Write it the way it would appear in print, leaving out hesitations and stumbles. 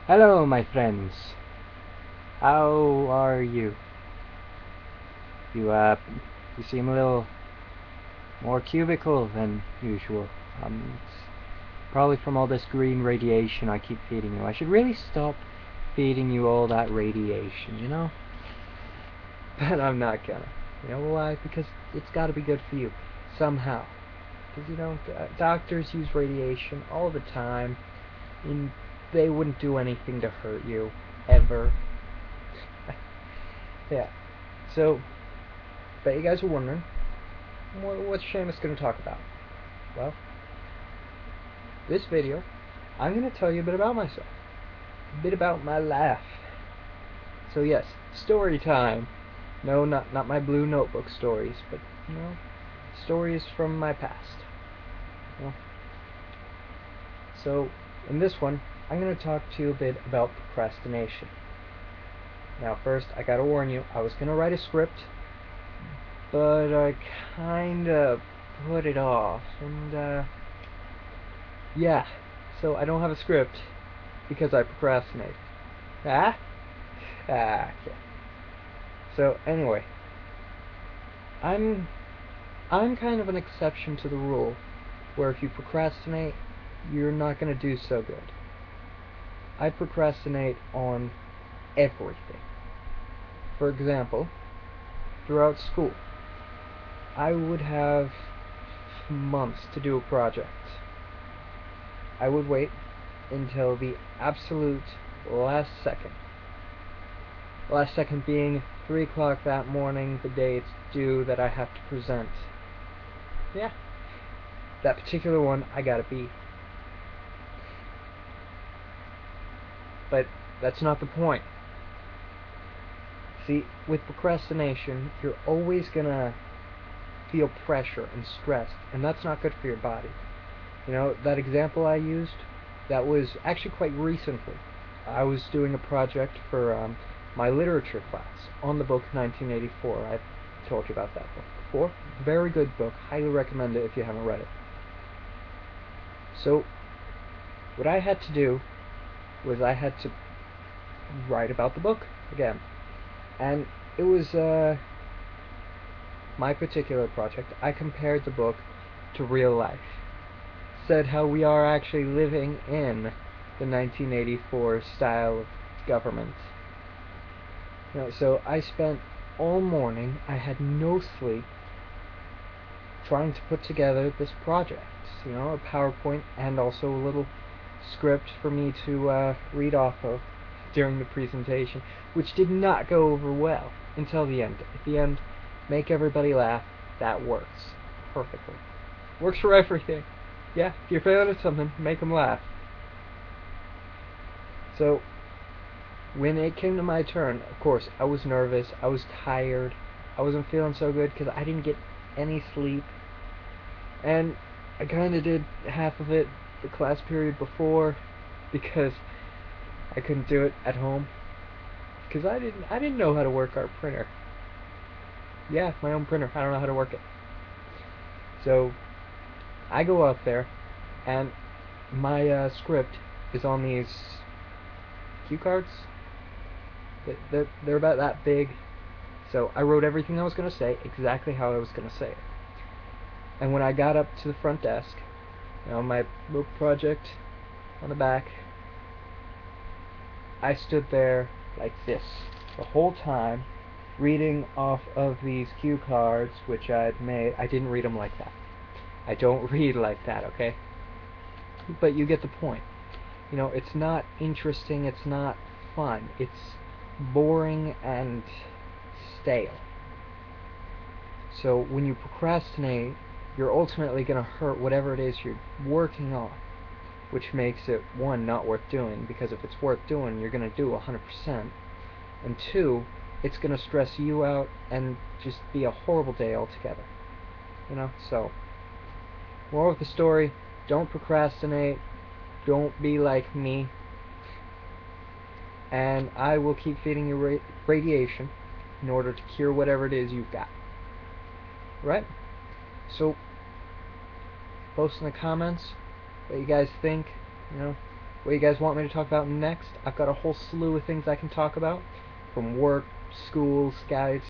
Hello, my friends. How are you? You seem a little more cubical than usual. It's probably from all this green radiation I keep feeding you. I should really stop feeding you all that radiation, you know? But I'm not gonna. You know why? Because it's gotta be good for you. Somehow. Because, doctors use radiation all the time, and they wouldn't do anything to hurt you, ever. Yeah. So, bet you guys are wondering, what's Seamus going to talk about? Well, this video, I'm going to tell you a bit about myself. A bit about my life. So yes, story time. No, not my blue notebook stories, but, stories from my past. So, in this one, I'm going to talk to you a bit about procrastination. Now first, I gotta warn you, I was gonna write a script, but I kinda put it off, and yeah, so I don't have a script because I procrastinate. Ah? Okay. So anyway, I'm kind of an exception to the rule, where if you procrastinate, you're not gonna do so good. I procrastinate on everything. For example, throughout school, I would have months to do a project. I would wait until the absolute last second. Last second being 3 o'clock that morning, the day it's due, that I have to present. Yeah, that particular one I gotta beat. But that's not the point. See, with procrastination, you're always gonna feel pressure and stress, and that's not good for your body. That example I used, that was actually quite recently. I was doing a project for my literature class on the book 1984. I've told you about that book before. Very good book. Highly recommend it if you haven't read it. So, what I had to do was I had to write about the book again. And it was my particular project. I compared the book to real life. Said how we are actually living in the 1984 style of government. So I spent all morning, I had no sleep, trying to put together this project. A PowerPoint and also a little script for me to read off of during the presentation, which did not go over well until the end. At the end, make everybody laugh. That works perfectly. Works for everything. Yeah, if you're failing at something, make them laugh. So, when it came to my turn, of course, I was nervous, I was tired, I wasn't feeling so good because I didn't get any sleep. And I kind of did half of it the class period before because I couldn't do it at home. Because I didn't know how to work our printer. Yeah, my own printer. I don't know how to work it. So, I go out there, and my script is on these cue cards. They're about that big. So I wrote everything I was going to say, exactly how I was going to say it. And when I got up to the front desk, my book project on the back, I stood there like this the whole time, reading off of these cue cards, which I'd made. I didn't read them like that. I don't read like that, okay? But you get the point. It's not interesting, it's not fun, it's boring and stale. So when you procrastinate, you're ultimately going to hurt whatever it is you're working on, which makes it, one, not worth doing, because if it's worth doing, you're going to do 100%, and two, it's going to stress you out and just be a horrible day altogether. So, moral of the story, don't procrastinate, don't be like me, and I will keep feeding you radiation in order to cure whatever it is you've got. Right? So, post in the comments what you guys think, What you guys want me to talk about next? I've got a whole slew of things I can talk about, from work, school, scouts,